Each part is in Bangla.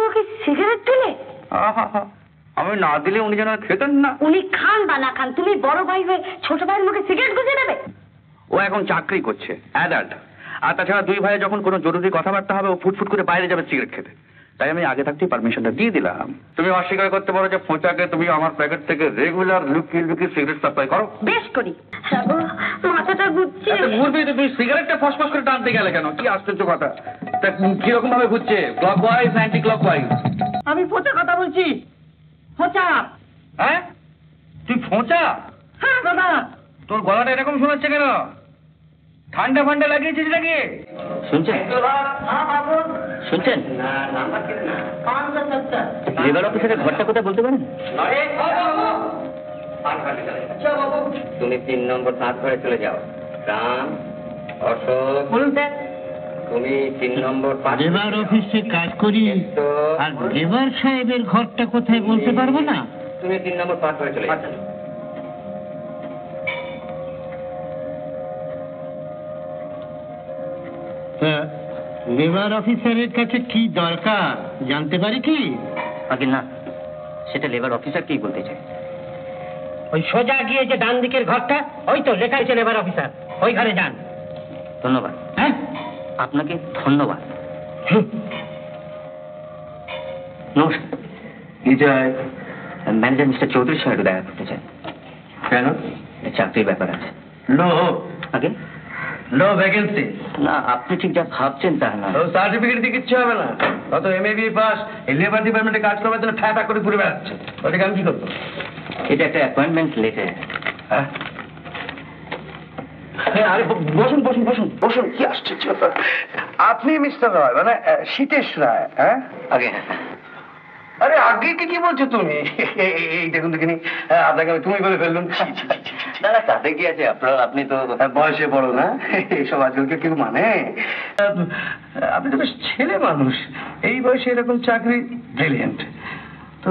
ওকে সিগারেট দিলে? আমি না দিলে উনি যেন খেতেন না। উনি খান বা না খান, তুমি বড় ভাই হয়ে ছোট ভাইয়ের মুখে সিগারেট গুঁজে নেবে? ও এখন চাকরি করছে, অ্যাডাল্ট। আর তাছাড়া দুই ভাই যখন কোনো জরুরি কথাবার্তা হবে ও ফুটফুট করে বাইরে যাবে সিগারেট খেতে। তাই আমি আগে থাকতেই পারমিশনটা দিয়ে দিলাম। তুমি অস্বীকার করতে পারো যে ফোঁচাকে তুমি আমার প্যাকেট থেকে রেগুলার লুকিয়ে লুকিয়ে সিগারেট সাপ্লাই করো? বেশ করি। মাথাটা ঘুরছে। ঘুরবে তো, তুমি সিগারেটটা ফসফস করে টানতে গেলে কেন? কি আশ্চর্য কথা! তা কিরকম ভাবে ঘুরছে? Clock wise, anti clock wise? আমি ফোঁচা কথা বলছি। ফোঁচা। হ্যাঁ, তুই ফোঁচা? হ্যাঁ দাদা। তোর গলাটা এরকম শোনাচ্ছে কেন? ঠান্ডা ফান্ডা লাগিয়েছিস নাকি? শুনছেন? শুনছেন? লেবার অফিসারের ঘরটা কোথায় বলতে পারেন? তুমি 3 নম্বর 7 ঘরে চলে যাও। রাম, অশোক। বলুন স্যার। তুমি 3 নম্বর 5 লেবার অফিসে কাজ করি, আর লেবার সাহেবের ঘরটা কোথায় বলতে পারবো না? তুমি 3 নম্বর 5 ঘরে চলে যাও। লেবার অফিসারের কাছে কি দরকার জানতে পারি কি? আগে না, সেটা লেবার অফিসার কি বলতে চাই। ওই সোজা গিয়ে যে ডান দিকের ঘরটা, ওই তো লেখা আছে লেবার অফিসার, ওই ঘরে যান। ধন্যবাদ। হ্যাঁ, আপনাকে ধন্যবাদ। নমস্কার। কি চাই? ম্যানেজার মিস্টার চৌধুরীর সঙ্গে দেখা করতে চাই। কেন? চাকরির ব্যাপার আছে। নো। আগে নো ভ্যাকেন্সি। না, আপনি ঠিক যা ভাবছেন তা না। ও সার্টিফিকেট দিয়ে কিচ্ছু হবে না। কত এমএবি পাস, এই লেবার ডিপার্টমেন্টে কাজ করবার জন্য ফ্যাটা করে ঘুরে বেড়াচ্ছে। ওটাকে আমি কি করবো? এটা একটা অ্যাপয়েন্টমেন্ট লেটার। হ্যাঁ, আরে বসুন বসুন বসুন বসুন। কি আশ্চর্য! আপনি মিস্টার রায়, মানে শীতেশ রায়? হ্যাঁ আগে আরে আগে কি বলছো তুমি? এই দেখুন দেখিনি, আপনাকে আমি তুমি বলে ফেললুম। না না, তাতে কি আছে? আপনি তো বয়সে বড় না, এইসব আজকালকে কেউ মানে? আপনি তো বেশ ছেলে মানুষ, এই বয়সে এরকম চাকরি, ব্রিলিয়েন্ট। তো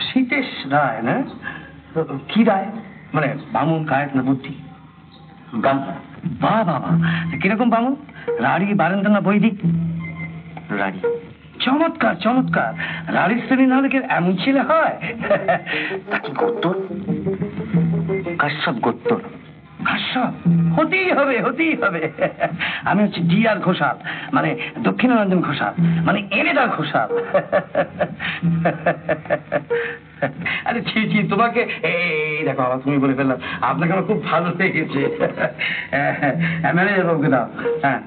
শীতেশ রায় না? তো কি রায়? মানে বামুন, কায়েত না বুদ্ধি? ব্রাহ্মণ। বাহ বাবা, কিরকম বামুন? রাড়ি, বারেন্দ্র না বৈদিক? রানী। চমৎকার চমৎকার। রাড়ির শ্রেণী না হলে কি এমন ছেলে হয়? তা কি গোত্তর? কাশ্যপ গোত্তর। কাশ্যপ? হতেই হবে হতেই হবে। আমি হচ্ছে D.R. ঘোষাল, মানে দক্ষিণারঞ্জন ঘোষাল, মানে এনেদার ঘোষাল। আরে ছি ছি, তোমাকে এই দেখো আবার তুমি বলে ফেললাম। আপনাকে আমার খুব ভালো লেগেছে। ম্যানেজার বাবুকে দাও। হ্যাঁ,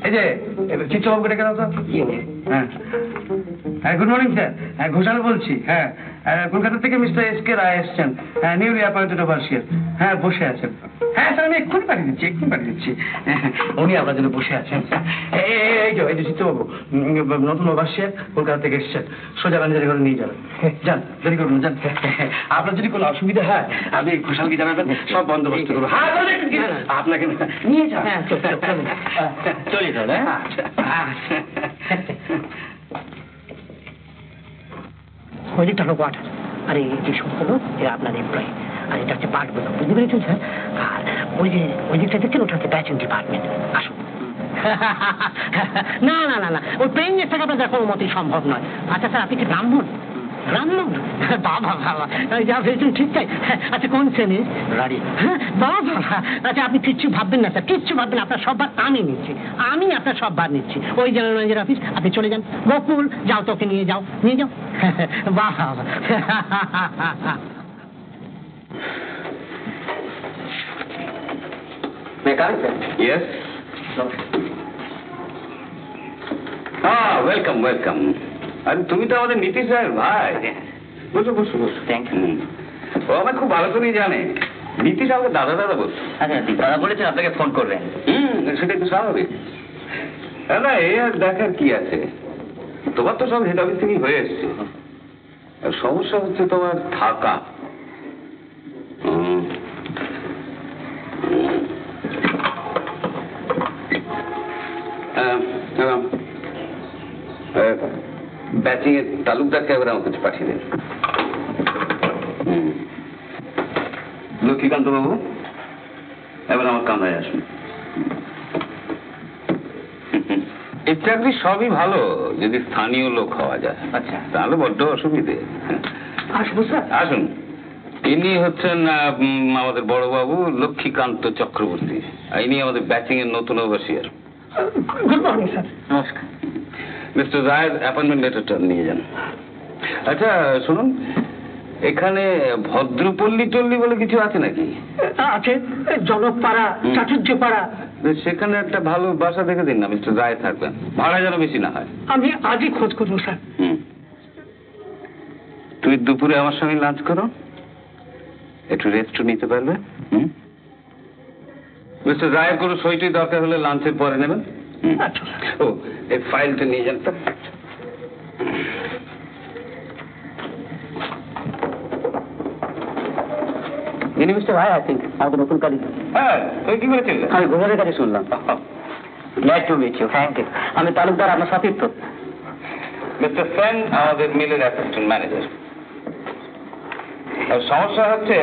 এই যে চিত্রবাবুকে ডেকে দাও তো। হ্যাঁ হ্যাঁ, গুড মর্নিং স্যার। হ্যাঁ, ঘোষাল বলছি। হ্যাঁ, কলকাতা থেকে মিস্টার S.K. রায় এসছেন। হ্যাঁ, নিউলি অ্যাপয়েন্টেড ওভারসিয়ার। হ্যাঁ, বসে আছেন। হ্যাঁ স্যার, আমি এক্ষুনি পাঠিয়ে দিচ্ছি, এক্ষুনি পাঠিয়ে দিচ্ছি। উনি আপনার জন্য বসে আছেন। এই যে চিত্রবাবু, নতুন ওভারসিয়ার, কলকাতা থেকে এসছেন। সোজা ম্যানেজারের ঘরে নিয়ে যাবেন। যান, দেরি করুন, যান। আপনার যদি কোনো অসুবিধা হয় আপনি ঘোষালকে জানাবেন, সব বন্দোবস্ত করবো। হ্যাঁ, আপনাকে নিয়ে যান। চলি তাহলে। ওই দিকটা হলো কোয়ার্টার, আর এই যে সবগুলো এরা আপনার এমপ্লয়ি, আর এটা হচ্ছে পার্টগুলো, বুঝতে পেরেছেন স্যার? আর ওই দিকটা দেখছেন, ওটা হচ্ছে ব্যাচিং ডিপার্টমেন্ট। আসুন। না না না না, ওই পেইং গেস্টটাকে আপনাদের কোনো মতেই সম্ভব নয়। আচ্ছা স্যার, আপনি কি ব্রাহ্মণ? ব্রাহ্মণ? বাবা বাবা, যা ভেবেছেন ঠিক তাই। আচ্ছা, কোন শ্রেণীর? রানী। বাবা বাবা, আচ্ছা আপনি কিচ্ছু ভাববেন না স্যার, কিচ্ছু ভাববেন। আপনার সব ভার আমি নিচ্ছি, আমি আপনার সব ভার নিচ্ছি। ওই জেনারেল ম্যানেজার অফিস, আপনি চলে যান। গোকুল, যাও, তোকে নিয়ে যাও, নিয়ে যাও। বাবা। Yes. Welcome welcome. আরে তুমি তো আমাদের নীতিশ রায়ের ভাই। বসো বসো বসো। Thank you. ও আমাকে খুব ভালো করেই জানে। নীতিশ আমাকে দাদা দাদা বলতো। আচ্ছা, দাদা বলেছেন আপনাকে ফোন করবেন। সেটাই তো স্বাভাবিক। না, এ আর দেখার কি আছে? তোমার তো সব হেড অফিস থেকেই হয়ে এসছে। সমস্যা হচ্ছে তোমার থাকা। ব্যাচিং এর তালুকদারকে এবার আমার কাছে পাঠিয়ে দেন। লক্ষ্মীকান্ত বাবু, এবার আমার কামরায় আসুন। এই চাকরি সবই ভালো যদি স্থানীয় লোক হওয়া যায়। আচ্ছা। তাহলে বড্ড অসুবিধে। আসবো স্যার। আসুন, ইনি হচ্ছেন আমাদের বড়বাবু লক্ষ্মীকান্ত চক্রবর্তী। ইনি আমাদের ব্যাচিং এর নতুন ওভারসিয়ার। Good morning sir. নমস্কার। মিস্টার রায়ের অ্যাপয়েন্টমেন্ট লেটারটা নিয়ে যান। আচ্ছা শুনুন, এখানে ভদ্রপল্লী টল্লী বলে কিছু আছে নাকি? আছে জনকপাড়া, চাটুর্যপাড়া। সেখানে একটা ভালো বাসা দেখে দিন না, মিস্টার রায় থাকবেন। ভাড়া যেন বেশি না হয়। আমি আজই খোঁজ করবো স্যার। তুই দুপুরে আমার সঙ্গে লাঞ্চ করো, একটু রেস্ট নিতে পারবে। মিস্টার রায়ের কোনো সইটই দরকার হলে লাঞ্চের পরে নেবেন। আচ্ছা। ও, এই ফাইলটা নিয়ে যান তো। যিনি মিস্টার রায় আছেন আমাদের নতুন কালী। হ্যাঁ, তুই কি করেছিস? আমি গোজারের কাছে শুনলাম। Glad to meet you. Thank you. আমি তালুকদার, আপনার সতীর্থ। মিস্টার সেন আমাদের মিলের অ্যাসিস্ট্যান্ট ম্যানেজার। সমস্যা হচ্ছে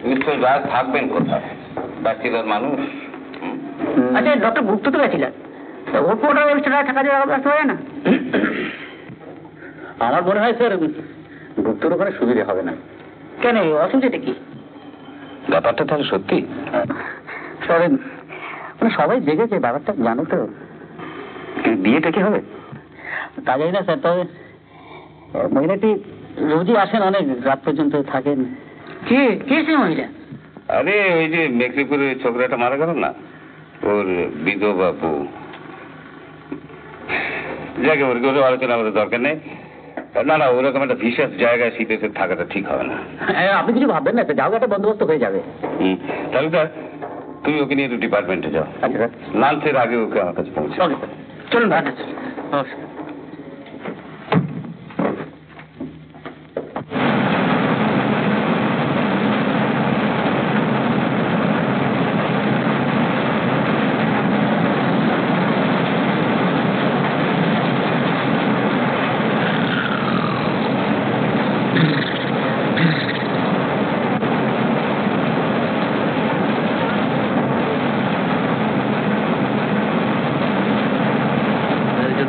মিস্টার রায় থাকবেন কোথায়? ব্যাচেলর মানুষ। আচ্ছা, ডক্টর গুপ্ত তো গেছিলেন, ওপরে থাকা যাওয়া ব্যস্ত হয় না? আমার মনে হয় স্যার গুপ্তর ওখানে সুবিধা হবে না। কেন, অসুবিধাটা কি? ব্যাপারটা তাহলে সত্যি? সবাই মানে সবাই জেগেছে, ব্যাপারটা জানো তো। বিয়েটা কি হবে? তা জানি না স্যার, তবে মহিলাটি রোজই আসেন, অনেক রাত পর্যন্ত থাকেন। কে কে সে মহিলা? আরে ওই যে মেকলিপুরের ছোকরাটা মারা গেল না, ওর বিধবা বউ। যাকে ওর করে আলোচনা আমাদের দরকার নেই। না না, ওরকম একটা বিশেষ জায়গায় শীতে থাকাটা ঠিক হবে না। আপনি কিছু ভাববেন না, যাও, একটা বন্দোবস্ত হয়ে যাবে। তাহলে স্যার তুমি ওকে নিয়ে ডিপার্টমেন্টে যাও। আচ্ছা স্যার। লাঞ্চের আগে ওকে আমার কাছে পৌঁছে। ওকে স্যার, চলুন। নমস্কার।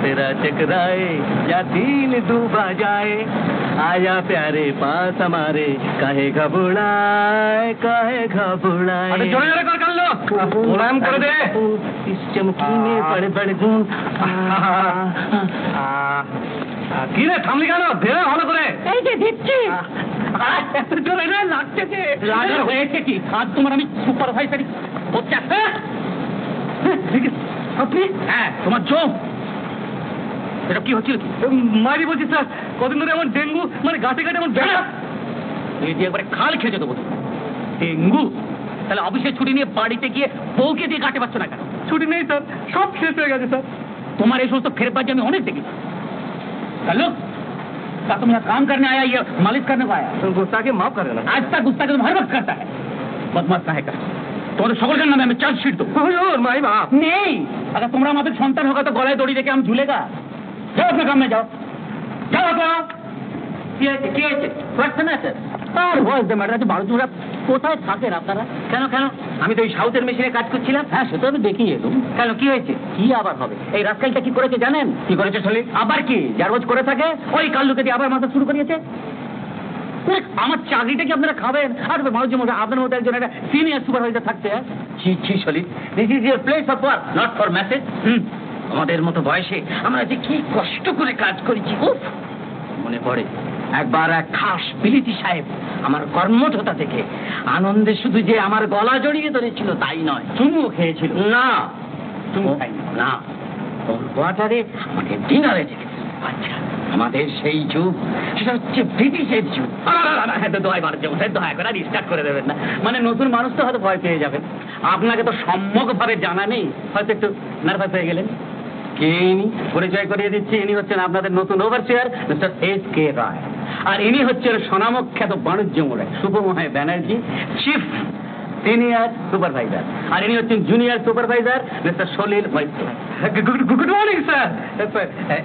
तेरा चकराए या दिल डूबा जाए, आया प्यारे पास हमारे, काहे घबराए काहे घबराए। জোরে জোরে কর কাল্লো, মোলায়েম করে দে। इस चमकी में बड़े बड़े गुण। কি রে থামলি কেন? দে ভালো করে। এই যে দিচ্ছি। এত জোরে না লাগছে যে। রাজার হয়েছে কি? আজ তোমার আমি সুপারভাইজারি হচ্ছে। আপনি? হ্যাঁ, তোমার চোখ এটা কি হচ্ছিল কি? মারি বলছি স্যার, কদিন ধরে এমন ডেঙ্গু, মানে গাছে গাছে এমন ব্যথা। তুই দিয়ে একবারে খাল খেয়ে দেবো। ডেঙ্গু? তাহলে অফিসে ছুটি নিয়ে বাড়িতে গিয়ে বউকে দিয়ে কাটে পাচ্ছ না কেন? ছুটি নেই স্যার, সব শেষ হয়ে গেছে স্যার। तुम्हारे ये समस्त फेरबाजी मैं अनेक देखी। चलो क्या तुम यहाँ काम करने आया या मालिश करने को आया? गुस्सा के माफ कर देना। आज तक गुस्सा के तुम हर वक्त करता है। बदमाश काहे का? तुम्हारे সকল নামে আমি চার্জশিট দেবো। माई बाप नहीं, अगर तुम्हारा আমাদের সন্তান होगा तो गलाয় दौड़ी देके हम झूलेगा। जाओ अपने काम में जाओ। जाओ जाओ। কি হয়েছে? কোয়েশ্চেন আছে? আর হোয়াটস দ্য ম্যাটার? ভারতীয়রা কোথায় থাকেন আপনারা? কেন কেন? আমি তো ওই সাউথের মেশিনে কাজ করছিলাম। হ্যাঁ, সেটা আমি দেখি এলুম। কেন, কি হয়েছে? কি আবার হবে? এই রাস্কালটা কি করেছে জানেন? কি করেছে সলি? আবার কি, যা রোজ করে থাকে ওই কাল্লুকে দিয়ে আবার মাথা শুরু করিয়েছে। আমার চাকরিটা কি আপনারা খাবেন? আর মানুষের মধ্যে আপনার মধ্যে একজন একটা সিনিয়র সুপারভাইজার থাকতে। ছি ছি solid, this is your place of work, not for message. আমাদের মতো বয়সে আমরা যে কি কষ্ট করে কাজ করেছি। উফ, মনে পড়ে একবার এক খাস বিলিতি সাহেব আমার কর্মঠতা থেকে আনন্দে শুধু যে আমার গলা জড়িয়ে ধরেছিল তাই নয়, চুমুও খেয়েছিল। না চুমু খাইনি। না, ওর কোয়ার্টারে আমাকে ডিনারে ডেকেছে। আচ্ছা, আমাদের সেই যুগ, সেটা হচ্ছে ব্রিটিশের যুগ। দোয়াই বাড়ছে ওদের দয়া করে স্টার্ট করে দেবেন না। মানে নতুন মানুষ তো হয়তো ভয় পেয়ে যাবেন। আপনাকে তো সম্যকভাবে জানা নেই, হয়তো একটু নার্ভাস হয়ে গেলেন। কে ইনি? পরিচয় করিয়ে দিচ্ছি, ইনি হচ্ছেন আপনাদের নতুন ওভারসিয়ার মিস্টার এস.কে. রায়। আর ইনি হচ্ছেন স্বনামখ্যাত বাণিজ্য মোড়ে Subramaniam Banerjee, chief senior supervisor. আর ইনি হচ্ছেন junior supervisor mister Salil Maitra. Good morning sir.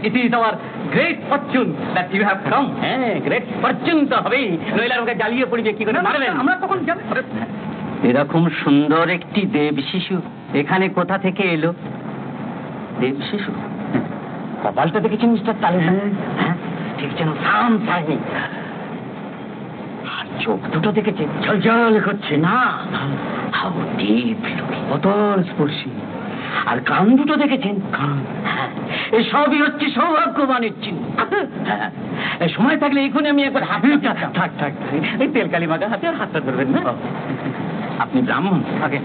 It is our great fortune that you have come. হ্যাঁ, গ্রেট ফরচুন তো হবেই, নইলে আমাকে জ্বালিয়ে পড়িয়ে কি করে মারবেন? আমরা তখন যাবো। এরকম সুন্দর একটি দেব শিশু এখানে কোথা থেকে এলো? দেব শিশু। কপালটা দেখেছেন মিস্টার তালুকদার? হ্যাঁ, ঠিক যেন সাম সাইনি। আর চোখ দুটো দেখেছে ঝলঝল করছে না, হাউ ডিপ অতল স্পর্শী। আর কান দুটো দেখেছেন, কান, হ্যাঁ, এসবই হচ্ছে সৌভাগ্যবানের চিহ্ন। হ্যাঁ, সময় থাকলে এখানে আমি একবার হাত থাক থাক এই তেলকালি মাখা হাতে আর হাতটা ধরবেন না। আপনি ব্রাহ্মণ? আগে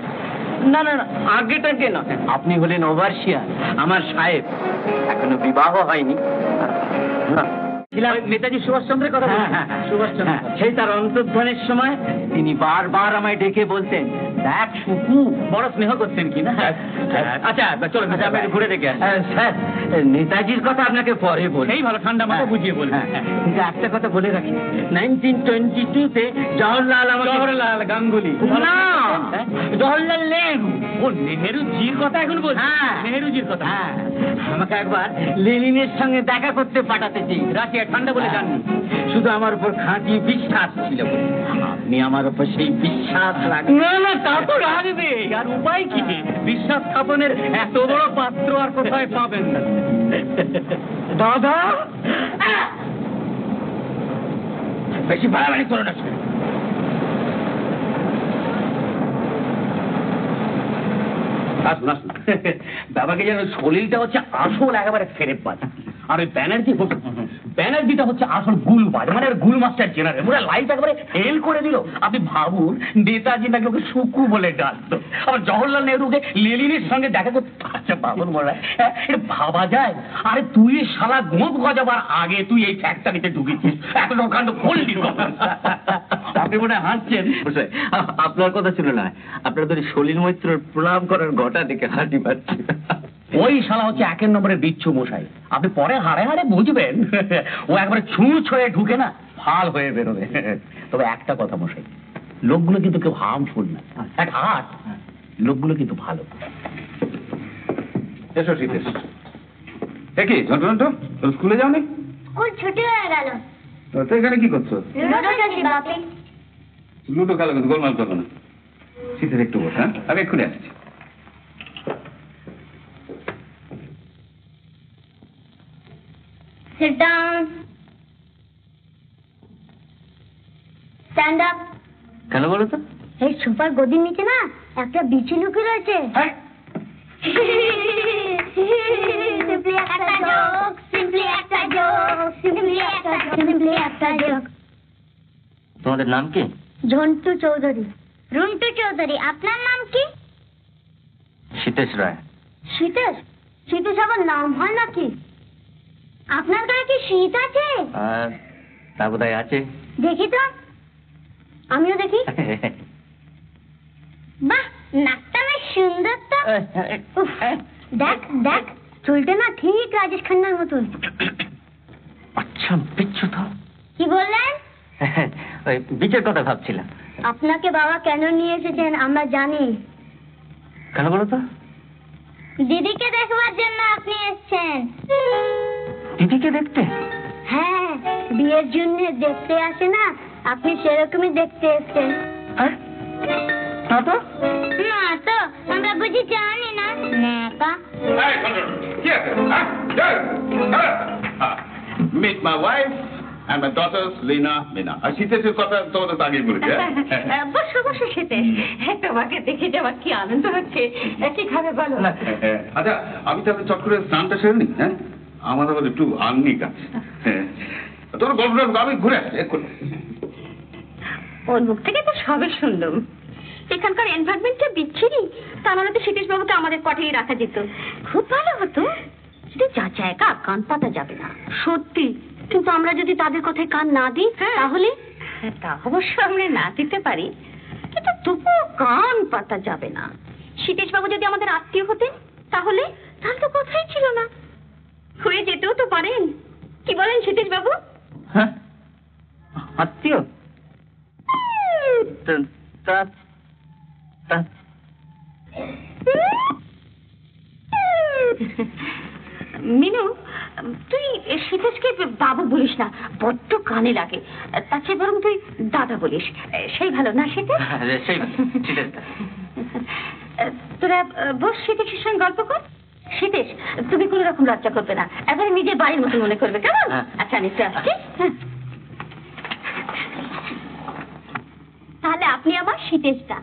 না না না, আগেটাকে না, আপনি হলেন ওভারসিয়ার, আমার সাহেব। এখনো বিবাহ হয়নি। নেতাজি সুভাষচন্দ্রের কথা। সুভাষচন্দ্র, সেই তার অন্তর্ধানের সময় তিনি বারবার আমায় ডেকে বলতেন, দেখ সুকু, বড় স্নেহ করতেন কিনা। আচ্ছা চলো ঘুরে দেখে। স্যার, নেতাজির কথা আপনাকে পরে বলি। এই ভালো, ঠান্ডা মাথা বুঝিয়ে বলবেন। কিন্তু একটা কথা বলে রাখি, 1922-তে জওহরলাল গাঙ্গুলি, না জওহরলাল নেহরু, ও নেহরুজির কথা এখন বলছি। নেহরুজির কথা। আমাকে একবার লেনিনের সঙ্গে দেখা করতে পাঠাতে চাই। রাশিয়া ঠান্ডা বলে জাননি, শুধু আমার উপর খাঁটি বিশ্বাস ছিল বলে। আপনি আমার উপর সেই বিশ্বাস রাখেন? না না, তা তো রাখবে, আর উপায় কি? বিশ্বাস স্থাপনের এত বড় পাত্র আর কোথায় পাবেন না। দাদা, বেশি বাড়াবাড়ি করো না। বাবাকে যেন শরীরটা হচ্ছে আসল একেবারে ফেরে পায়, আর ওই ব্যানার্জিটা হচ্ছে আসল গুলবাজ, মানে গুল মাস্টার জেনারেল। ওরা লাইফ একেবারে ফেল করে দিল। আপনি ভাবুন, নেতাজি নাকি ওকে সুকু বলে ডাকতো, আবার জওহরলাল নেহরুকে লেনিনের সঙ্গে দেখা করতে। আচ্ছা বাবুর মনে হয় এটা ভাবা যায়? আরে তুই শালা গোঁদ গজাবার আগে তুই এই ফ্যাক্টরিতে ঢুকেছিস, এত কাণ্ড করলি। আপনি মনে হয় হাসছেন। আপনার কথা ছিল না, আপনার ধরে সলিল মৈত্রের প্রণাম করার ঘটা দেখে হাসি পাচ্ছি। ওই শালা হচ্ছে 1 নম্বরের বিচ্ছু মশাই। আপনি পরে হাড়ে হাড়ে বুঝবেন, ও একবারে ছুঁচ হয়ে ঢুকে না ফাল হয়ে বেরোবে। তবে একটা কথা মশাই, লোকগুলো কিন্তু কেউ হার্মফুল না, এক হার্ট, লোকগুলো কিন্তু ভালো। এসো শীতেশ। কি ঝন্টু, স্কুলে যাওনি? স্কুল ছুটি হয়ে গেল। তো এখানে কি করছো? লুডো খেলছি বাপি। লুডো খেলো, কিন্তু গোলমাল করো না। শীতের একটু বস, হ্যাঁ, আমি এক্ষুনি আসছি। Sit down. Stand up. কেন বলো তো? এই সুপার গদির নিচে না একটা বিচি লুকিয়ে রয়েছে। Simply একটা joke, simply একটা joke, simply একটা joke. তোমাদের নাম কি? ঝন্টু চৌধুরী। রুন্টু চৌধুরী। আপনার নাম কি? শীতেশ রায়। শীতেশ? শীতেশ আবার নাম হয় নাকি? আপনার গায়ে কি শীত আছে? তা বোধহয় আছে। দেখি তো, আমিও দেখি। বাহ, নাকটা বেশ সুন্দর তো। উফ, দেখ দেখ, চুলটা না ঠিক রাজেশ খান্নার মতন। আচ্ছা বিচ্ছু তো। কি বললেন? ওই বিচের কথা ভাবছিলাম। আপনাকে বাবা কেন নিয়ে এসেছেন আমরা জানি। কেন বলো তো? দিদিকে দেখবার জন্য আপনি এসেছেন। দিদিকে দেখতে? হ্যাঁ, বিয়ের জন্য দেখতে আসে না, আপনি সেরকমই দেখতে এসেছেন। না তো, না তো, আমরা বুঝি জানি না। নেকা। Meet my wife and my daughters, Lena, Mina. আর শীতেশের কথা তোমাদের তো আগেই বলেছি। বসো বসো শীতে, তোমাকে দেখে যাওয়ার কি আনন্দ হচ্ছে। কি খাবে বলো? আচ্ছা, আমি তাহলে চট করে স্নানটা সেরে নি। হ্যাঁ, আমার আবার একটু আননিক আছে। তোর গল্পটা আমি ঘুরে আসছি এক্ষুনি। ওর মুখ থেকে তো সবই শুনলাম। এখানকার এনভায়রনমেন্টটা বিচ্ছিরি, তা নাহলে তো সতীশ বাবুকে আমাদের কোয়ার্টারে রাখা যেত, খুব ভালো হতো। শুধু যা জায়গা কান পাতা যাবে না। সত্যি, কিন্তু আমরা যদি তাদের কথায় কান না দিই তাহলে? তা অবশ্য আমরা না দিতে পারি, কিন্তু তবুও কান পাতা যাবে না। সতীশ বাবু যদি আমাদের আত্মীয় হতেন তাহলে তাহলে তো কথাই ছিল না, হয়ে যেতেও তো পারেন। কি বলেন সতীশ বাবু? হ্যাঁ, আত্মীয়? মিনু, তুই সীতেশকে বাবু বলিস না, বড্ড কানে লাগে। তার চেয়ে বরং তুই দাদা বলিস, সেই ভালো না সীতেশ? সেই ঠিক আছে। তোরা বস, সীতেশের সঙ্গে গল্প কর। শীতেশ, তুমি কোনো রকম লজ্জা করবে না, এবারে নিজের বাড়ির মতো মনে করবে, কেমন? হ্যাঁ। আচ্ছা নিশ্চয় আসছি। হ্যাঁ। তাহলে আপনি আমার শীতেশদা।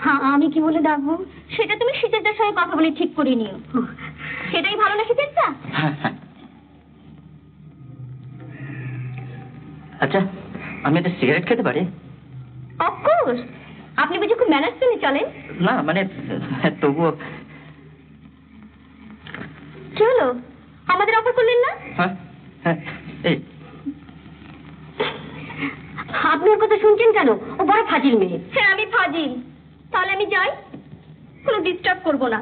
হ্যাঁ, আমি কি বলে ডাকবো সেটা তুমি শীতেশদার সঙ্গে কথা বলে ঠিক করে নিও। সেটাই ভালো না শীতেশদা? আচ্ছা, আমি একটা সিগারেট খেতে পারি? অফকোর্স। আপনি বুঝি খুব ম্যানার্স মেনে চলেন? না মানে তবুও। কি হলো, আমাদের অফার করলেন না? হ্যাঁ হ্যাঁ, এই আপনি ওর কথা শুনছেন কেন? ও বড় ফাজিল মেয়ে। হ্যাঁ, আমি ফাজিল। তাহলে আমি যাই, কোনো ডিস্টার্ব করবো না।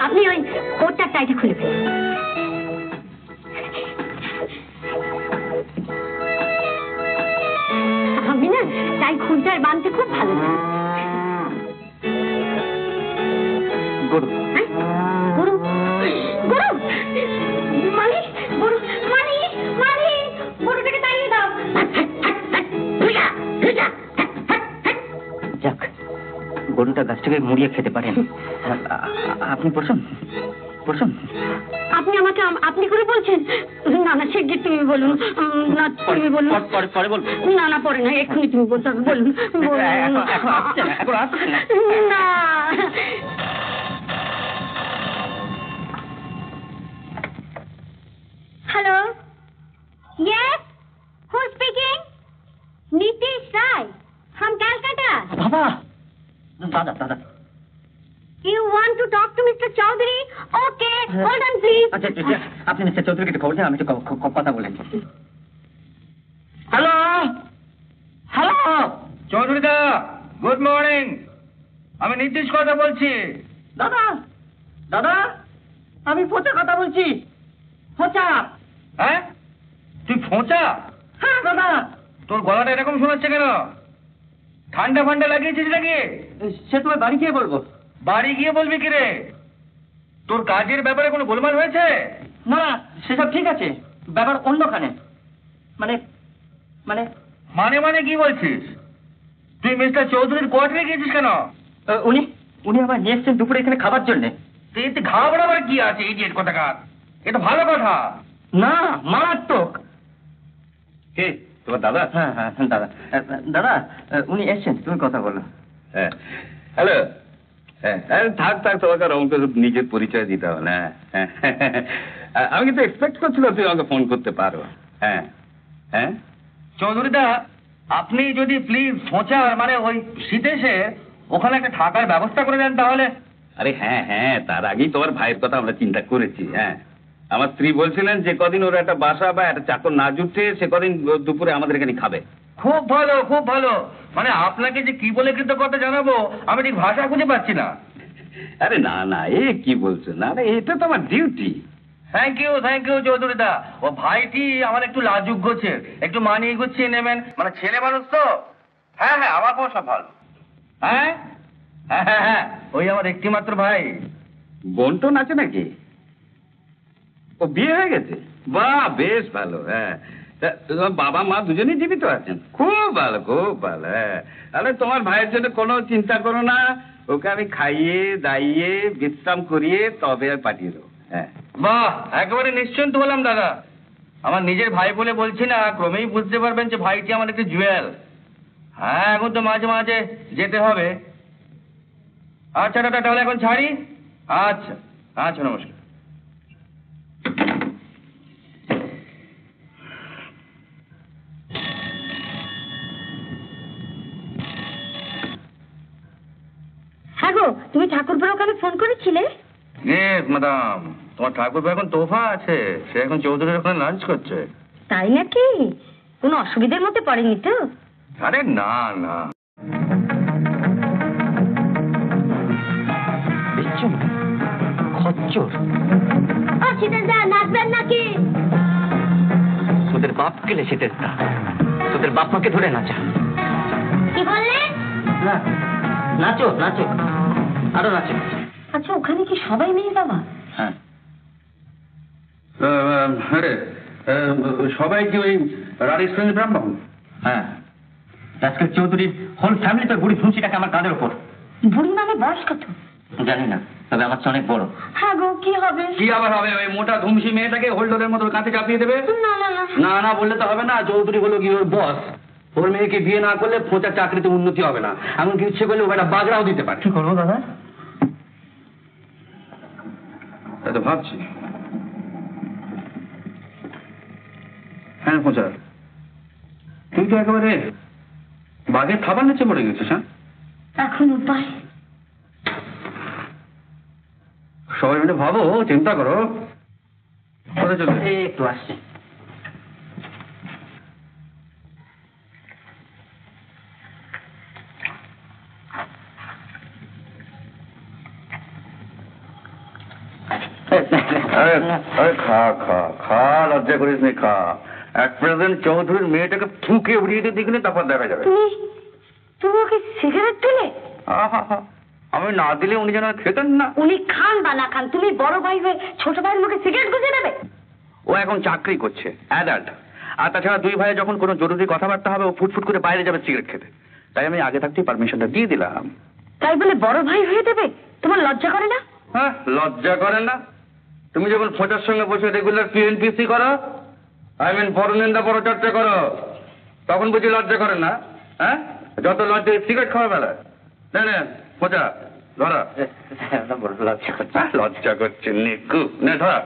আপনি ওই কোটটার টাইটা খুলে ফেলুন। আমি না তাই খুঁটায় বাঁধতে খুব ভালো লাগে। গরু হ্যাঁ? গরু গরু মানে গরু মানে মানে গরুটাকে তাড়িয়ে দাও। যাক, গরুটা গাছ থেকে মুড়িয়ে খেতে পারেন। আপনি বসুন বসুন। আপনি আমাকে আপনি করে বলছেন? না না, সে তুমি বলুন। না তুমি বলুন। পরে বলবো। না না, পরে না, এক্ষুনি তুমি বলতে হবে। বলুন এখন আসছে না, এখন আসছে না। না। Hello, yes, who speaking? Nitish Roy from Calcutta. বাবা, দাদা দাদা। You want to talk to Mr. Chowdhury? Okay, hold on please. আচ্ছা আচ্ছা, আপনি মিস্টার চৌধুরীকে একটু খবর দেন, আমি একটু কথা বলেন। হ্যালো হ্যালো, চৌধুরী দা, গুড মর্নিং। আমি নীতিশ কথা বলছি। দাদা দাদা, আমি ফোঁচা কথা বলছি। ফোঁচা। হ্যাঁ, তুই ফোঁচা? হ্যাঁ দাদা। তোর গলাটা এরকম শোনাচ্ছে কেন? ঠান্ডা ফান্ডা লাগিয়েছিস নাকি? সে তোমার বাড়ি গিয়ে বলবো। বাড়ি গিয়ে বলবি কি রে? তোর কাজের ব্যাপারে কোনো গোলমাল হয়েছে? না না, সেসব ঠিক আছে, ব্যাপার অন্যখানে। মানে মানে মানে মানে কি বলছিস? তুই মিস্টার চৌধুরীর কোয়ার্টারে গিয়েছিস কেন? উনি উনি আবার নিয়ে এসছেন দুপুরে এখানে খাবার জন্যে। তুই এতে ঘাবড়াবার কি আছে? ইডিয়েট কোথাকার, এটা ভালো কথা না, মারাত্মক। কে তোমার দাদা? হ্যাঁ হ্যাঁ দাদা। দাদা, উনি এসছেন, তুমি কথা বলো। হ্যাঁ, হ্যালো। হ্যাঁ, থাক থাক, তোমাকে আর আমাকে নিজের পরিচয় দিতে হবে না। হ্যাঁ, আমি কিন্তু এক্সপেক্ট করছিলাম তুই আমাকে ফোন করতে পারো। হ্যাঁ হ্যাঁ, চৌধুরী দা, আপনি যদি প্লিজ ফোঁচার মানে ওই শীতেশে ওখানে একটা থাকার ব্যবস্থা করে দেন তাহলে। আরে হ্যাঁ হ্যাঁ, তার আগেই তোমার ভাইয়ের কথা আমরা চিন্তা করেছি। হ্যাঁ, আমার স্ত্রী বলছিলেন যে কদিন ওর একটা বাসা বা একটা চাকর না জুটছে, সে কদিন দুপুরে আমাদের এখানে খাবে। খুব ভালো, খুব ভালো। মানে আপনাকে যে কি বলে কৃতজ্ঞতা জানাবো আমি ঠিক ভাষা খুঁজে পাচ্ছি না। আরে না না, এ কি বলছো? না না, এটা তো আমার ডিউটি। থ্যাংক ইউ চৌধুরী দা। ও ভাইটি আমার একটু লাজুক গোছের, একটু মানিয়ে গুছিয়ে নেবেন, মানে ছেলে মানুষ তো। হ্যাঁ হ্যাঁ, আমার কোনো সব ভালো। হ্যাঁ হ্যাঁ হ্যাঁ হ্যাঁ, ওই আমার একটি মাত্র ভাই। বন্টন আছে নাকি? ও বিয়ে হয়ে গেছে? বাহ, বেশ ভালো। হ্যাঁ, তা তোমার বাবা মা দুজনেই জীবিত আছেন? খুব ভালো, খুব ভালো। হ্যাঁ, তাহলে তোমার ভাইয়ের জন্য কোনো চিন্তা করো না, ওকে আমি খাইয়ে দাইয়ে বিশ্রাম করিয়ে তবে পাঠিয়ে দেবো। হ্যাঁ, বাহ, একেবারে নিশ্চিন্ত হলাম দাদা। আমার নিজের ভাই বলে বলছি না, ক্রমেই বুঝতে পারবেন যে ভাইটি আমার একটু জুয়েল। হ্যাঁ, এখন তো মাঝে মাঝে যেতে হবে। আচ্ছা দাদা, তাহলে এখন ছাড়ি। আচ্ছা আচ্ছা, নমস্কার। হ্যাঁ গো, তুমি ঠাকুরপুরকে আমি ফোন করেছিলে? ইয়েস ম্যাডাম, তোমার ঠাকুর এখন তোফা আছে, সে এখন চৌধুরীর ওখানে লাঞ্চ করছে। তাই নাকি? কোনো অসুবিধার মধ্যে পড়েনি তো? আরে না না। খচ্চর, শীতেশদা নাচবেন নাকি? তোদের বাপ গেলে শীতের দা, তোদের বাপ মাকে ধরে নাচা। কি বললেন? না, নাচো নাচো, আরো নাচো। আচ্ছা, ওখানে কি সবাই মেয়ে বাবা? হ্যাঁ, হ্যাঁ রে, সবাই কি ওই রানীর সঙ্গে ব্রাহ্মণ? হ্যাঁ, আজকাল চৌধুরীর হোল ফ্যামিলি তো বুড়ি ভুঁচিটাকে আমার কাঁধের ওপর। বুড়ি মানে বয়স কত? জানি না, তবে আমার চেয়ে অনেক বড়। হ্যাঁ গো, কি হবে? কি আবার হবে? ওই মোটা ধুমসি মেয়েটাকে হোল্ডারের মতো কাঁধে চাপিয়ে দেবে? না না না, না না বললে তো হবে না, চৌধুরী হলো কি ওর বস, ওর মেয়েকে বিয়ে না করলে ফোঁচার চাকরিতে উন্নতি হবে না, এমনকি ইচ্ছে করলে ও একটা বাগড়াও দিতে পারে। কি করবো দাদা? তাই তো ভাবছি। হ্যাঁ পৌঁছা, তুই তো একেবারে বাঘের খাবার নিচে পড়ে গেছিস। হ্যাঁ, এখন উপায়? সবাই মিলে ভাবো, চিন্তা করো। কোথায় চলে? একটু আসছি। খা খা খা, লজ্জা করিস নি, খা। এক প্রেসিডেন্ট চৌধুরীর মেয়েটাকে ফুঁকে উড়িয়ে দিয়ে দিকে তারপর দেখা যাবে। তুমি ওকে সিগারেট দিলে? আমি না দিলে উনি যেন খেতেন না। উনি খান বা না খান, তুমি বড় ভাই হয়ে ছোট ভাইয়ের মুখে সিগারেট গুঁজে দেবে? ও এখন চাকরি করছে, অ্যাডাল্ট। আর তাছাড়া দুই ভাই যখন কোনো জরুরি কথাবার্তা হবে ও ফুটফুট করে বাইরে যাবে সিগারেট খেতে, তাই আমি আগে থাকতেই পারমিশনটা দিয়ে দিলাম। তাই বলে বড় ভাই হয়ে দেবে? তোমার লজ্জা করে না? হ্যাঁ, লজ্জা করে না? তুমি যখন ফোঁটার সঙ্গে বসে রেগুলার পিএনপিসি করো, আই মিন পরনিন্দা পরচর্চা করো, তখন বুঝি লজ্জা করে না? হ্যাঁ, যত লজ্জা সিগারেট খাওয়া বেলা। না না ফোঁটা ধরা। লজ্জা করছে নিকু, না ধরা।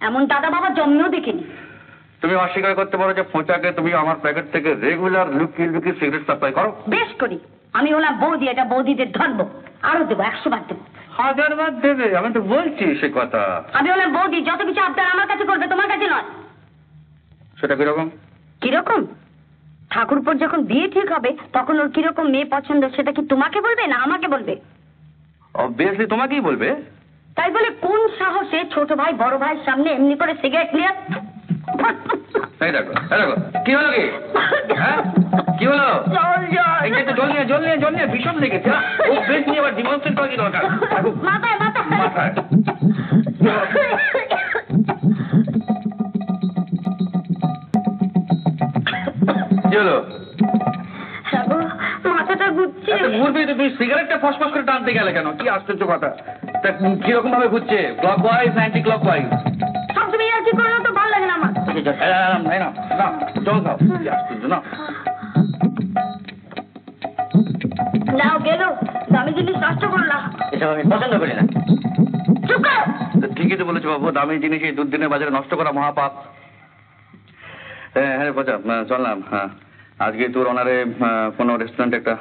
এমন দাদা বাবা জন্মেও দেখিনি। তুমি অস্বীকার করতে পারো যে ফোঁচাকে তুমি আমার প্যাকেট থেকে রেগুলার লুকিয়ে লুকিয়ে সিগারেট সাপ্লাই করো? বেশ করি। আমি হলাম বৌদি, এটা বৌদিদের ধর্ম। আরো দেবো, 100 বার দেবো। 1000 বার দেবে, আমি তো বলছি সে কথা। আমি হলাম বৌদি, যত কিছু আবদার আমার কাছে করবে, তোমার কাছে নয়। সেটা কিরকম? কিরকম? ঠাকুরপুর যখন বিয়ে ঠিক হবে তখন ওর কিরকম মেয়ে পছন্দ সেটা কি তোমাকে বলবে না আমাকে বলবে? অবভিয়াসলি তোমাকেই বলবে। তাই বলে কোন সাহসে ছোট ভাই বড় ভাইয়ের সামনে এমনি করে সিগারেট নিয়ে? এই দেখো, এই দেখো, কি হলো কি? হ্যাঁ, কি হলো? জল নিয়ে ভীষণ লেগেছে। ও বেশ নিয়ে আবার ডিমনস্ট্রেট করা কি দরকার? মাথায় মাথায় মাথায়। কি হলো? মাথাটা ঘুরছে। ঘুরবি তো, তুই সিগারেটটা ফসফস করে টানতে গেলে কেন? কি আশ্চর্য কথা। তা কিরকম ভাবে ঘুরছে? Clock wise, anti clock wise? সব তুমি আর কি করো তো ভালো লাগে না আমার। না জল খাও। কি আশ্চর্য না। নাও গেল, দামি জিনিস নষ্ট করলাম। এসব আমি পছন্দ করি না। চুপ করো। ঠিকই তো বলেছো বাবু, দামি জিনিস এই দুদিনের বাজারে নষ্ট করা মহাপাপ। হ্যাঁ পচা, চললাম। হ্যাঁ, আজকে তোর অনারে কোনো রেস্টুরেন্টে একটা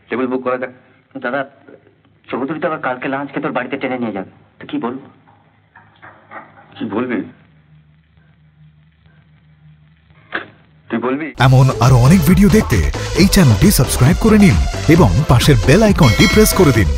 টেবিল বুক করা যাক। দাদা, চৌধুরী তো আবার কালকে লাঞ্চকে তোর বাড়িতে টেনে নিয়ে যাবে, তো কি বলবো? কি বলবি? তুই বলবি? এমন আরো অনেক ভিডিও দেখতে এই চ্যানেলটি সাবস্ক্রাইব করে নিন এবং পাশের বেল আইকনটি প্রেস করে দিন।